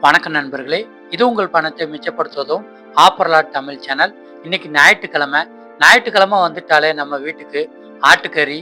வணக்கம் நண்பர்களே, இது உங்கள் பணத்தை மிச்சப்படுத்துவதும் ஆப்பர்லாட் தமிழ் சேனல். இன்னைக்கு ஞாயிற்றுக்கிழமை வந்துட்டாலே நம்ம வீட்டுக்கு ஆட்டுக்கறி,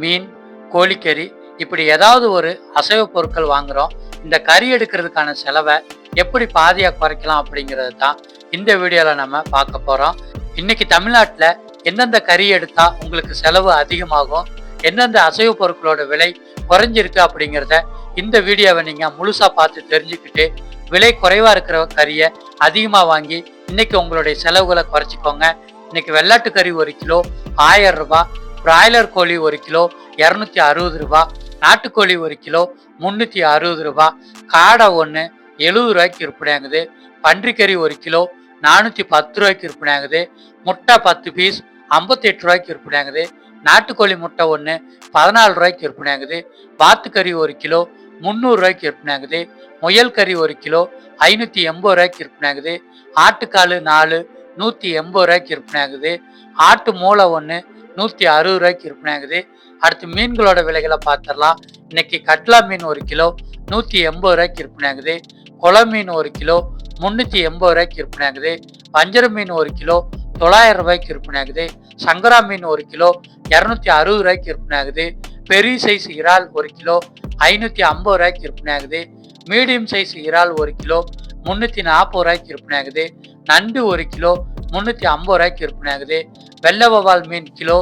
மீன், கோழிக்கறி இப்படி ஏதாவது ஒரு அசைவ பொருட்கள் வாங்குறோம். இந்த கறி எடுக்கிறதுக்கான செலவை எப்படி பாதியா குறைக்கலாம் அப்படிங்கிறது தான் இந்த வீடியோவில் நம்ம பார்க்க போகிறோம். இன்னைக்கு தமிழ்நாட்டில் எந்தெந்த கறி எடுத்தா உங்களுக்கு செலவு அதிகமாகும், எந்தெந்த அசைவ பொருட்களோட விலை குறைஞ்சிருக்கு அப்படிங்கிறத இந்த வீடியோவை நீங்கள் முழுசாக பார்த்து தெரிஞ்சுக்கிட்டு விலை குறைவா இருக்கிற கறியை அதிகமா வாங்கி இன்னைக்கு உங்களுடைய செலவுகளை குறைச்சிக்கோங்க. இன்னைக்கு வெள்ளாட்டு கறி 1 கிலோ 1000 ரூபாய், பிராய்லர் கோழி 1 கிலோ 260 ரூபாய், நாட்டுக்கோழி 1 கிலோ 360 ரூபாய், காடை ஒன்று 70 ரூபாய்க்கு விற்பனையாகுது, பன்றிக்கறி 1 கிலோ 410 ரூபாய்க்கு விற்பனையாகுது, முட்டை 10 பீஸ் 58 ரூபாய்க்கு விற்பனையாகுது, நாட்டுக்கோழி முட்டை ஒன்று 14 ரூபாய்க்கு விற்பனையாகுது, வாத்துக்கறி 1 கிலோ 300 ரூபாய்க்கு விற்பனையாகுது, முயல் கறி 1 கிலோ 580 ரூபாய்க்கு விற்பனையாகுது, ஆட்டுக்கால் 4 180 ரூபாய்க்கு விற்பனையாகுது, ஆட்டு மூளை ஒன்று 160 ரூபாய்க்கு விற்பனையாகுது. அடுத்து மீன்களோட விலைகளை பார்த்துடலாம். இன்னைக்கு கட்லா மீன் 1 கிலோ 180 ரூபாய்க்கு விற்பனையாகுது, குள மீன் 1 கிலோ 380 ரூபாய்க்கு விற்பனையாகுது, வஞ்சர மீன் 1 கிலோ 900 ரூபாய்க்கு விற்பனையாகுது, சங்கரா மீன் 1 கிலோ 260 ரூபாய்க்கு விற்பனையாகுது, பெரிய சைஸ் இறால் 1 கிலோ 550 ரூபாய்க்கு விற்பனையாகுது, மீடியம் சைஸ் இறால் 1 கிலோ 340 ரூபாய்க்கு விற்பனையாகுது, நண்டு 1 கிலோ 350 ரூபாய்க்கு விற்பனையாகுது, வெள்ளை வவால் மீன் கிலோ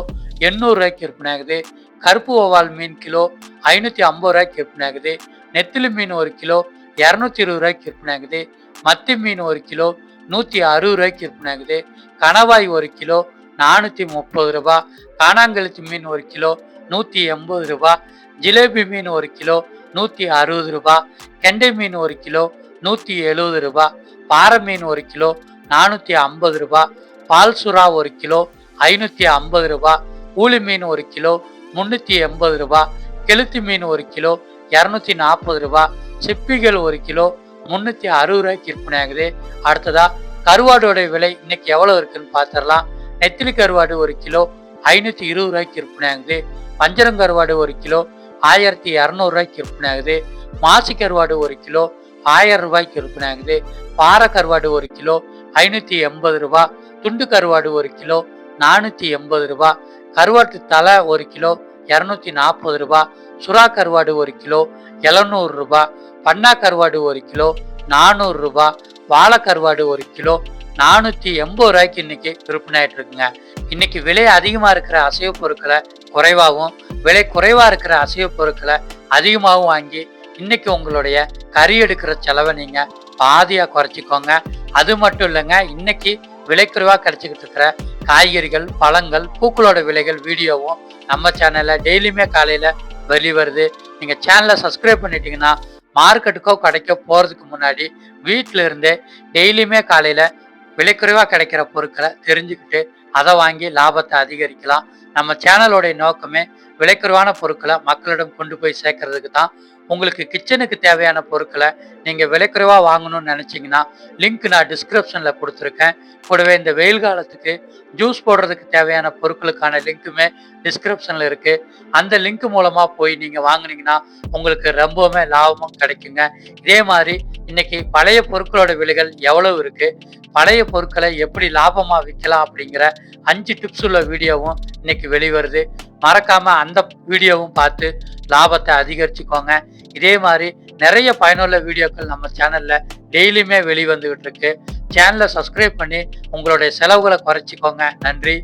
800 ரூபாய்க்கு விற்பனையாகுது, கருப்பு வவால் மீன் கிலோ 550 ரூபாய்க்கு விற்பனையாகுது, நெத்திலி மீன் 1 கிலோ 220 ரூபாய்க்கு விற்பனையாகுது, மத்தி மீன் 1 கிலோ 160 ரூபாய்க்கு விற்பனையாகுது, கணவாய் 1 கிலோ 430 ரூபாய், காணாங்கழுத்து மீன் 1 கிலோ 180 ரூபாய், ஜிலேபி மீன் 1 கிலோ 160 ரூபாய், கெண்டை மீன் 1 கிலோ 170 ரூபாய், பாறை மீன் 1 கிலோ 450 ரூபாய், பால் சுறா 1 கிலோ 550 ரூபாய், ஊளி மீன் 1 கிலோ 380 ரூபாய், கெளுத்தி மீன் 1 கிலோ 240 ரூபாய், சிப்பிகள் 1 கிலோ 360 ரூபாய்க்கு விற்பனையாகுது. அடுத்ததா கருவாடோட விலை இன்னைக்கு எவ்வளவு இருக்குன்னு பார்த்துடலாம். நெத்திலி கருவாடு 1 கிலோ 520 ரூபாய்க்கு விற்பனையாகுது, வஞ்சரம் கருவாடு 1 கிலோ 1200 ரூபாய்க்கு விற்பனையாகுது, மாசி கருவாடு 1 கிலோ 1000 ரூபாய்க்கு விற்பனையாகுது, பாறை கருவாடு 1 கிலோ 580 ரூபாய், துண்டு கருவாடு 1 கிலோ 480 ரூபாய், கருவாட்டு தலை 1 கிலோ 240 ரூபாய், சுறா கருவாடு 1 கிலோ 700 ரூபாய், பண்ணா கருவாடு 1 கிலோ 400 ரூபாய், வாழை கருவாடு 1 கிலோ 480 ரூபாய்க்கு இன்னைக்கு விற்பனையாயிட்டு இருக்குங்க. இன்னைக்கு விலை அதிகமா இருக்கிற அசைவ பொருட்களை குறைவாகவும், விலை குறைவா இருக்கிற அசைவ பொருட்களை அதிகமாகவும் வாங்கி இன்னைக்கு உங்களுடைய கறி எடுக்கிற செலவை நீங்க பாதியா குறைச்சிக்கோங்க. அது மட்டும் இல்லைங்க, இன்னைக்கு விலை குறைவா கிடைச்சிக்கிட்டு இருக்கிற காய்கறிகள், பழங்கள், பூக்களோட விலைகள் வீடியோவும் நம்ம சேனல்ல டெய்லியுமே காலையில வெளிவருது. நீங்க சேனலை சப்ஸ்கிரைப் பண்ணிட்டீங்கன்னா மார்க்கெட்டுக்கோ கடைக்கோ போறதுக்கு முன்னாடி வீட்டில இருந்தே டெய்லியுமே காலையில விலை குறைவா கிடைக்கிற பொருட்களை தெரிஞ்சுக்கிட்டு அதை வாங்கி லாபத்தை அதிகரிக்கலாம். நம்ம சேனலோடைய நோக்கமே விலைக்குறைவான பொருட்களை மக்களிடம் கொண்டு போய் சேர்க்கறதுக்கு தான். உங்களுக்கு கிச்சனுக்கு தேவையான பொருட்களை நீங்கள் விலைக்குறைவா வாங்கணும்னு நினச்சிங்கன்னா லிங்க் நான் டிஸ்கிரிப்ஷனில் கொடுத்துருக்கேன். கூடவே இந்த வெயில் காலத்துக்கு ஜூஸ் போடுறதுக்கு தேவையான பொருட்களுக்கான லிங்க்குமே டிஸ்கிரிப்ஷனில் இருக்குது. அந்த லிங்க் மூலமாக போய் நீங்கள் வாங்கினீங்கன்னா உங்களுக்கு ரொம்பவுமே லாபமும் கிடைக்குங்க. இதே மாதிரி இன்னைக்கு பழைய பொருட்களோட விலைகள் எவ்வளவு இருக்குது, பழைய பொருட்களை எப்படி லாபமாக விற்கலாம் அப்படிங்கிற 5 டிப்ஸ் உள்ள வீடியோவும் இன்னைக்கு வெளிவருது. மறக்காம அந்த வீடியோவும் பார்த்து லாபத்தை அதிகரிச்சுக்கோங்க. இதே மாதிரி நிறைய பயனுள்ள வீடியோக்கள் நம்ம சேனல்ல டெய்லியுமே வெளிவந்துகிட்டு இருக்கு. சேனலை சப்ஸ்கிரைப் பண்ணி உங்களுடைய செலவுகளை குறைச்சிக்கோங்க. நன்றி.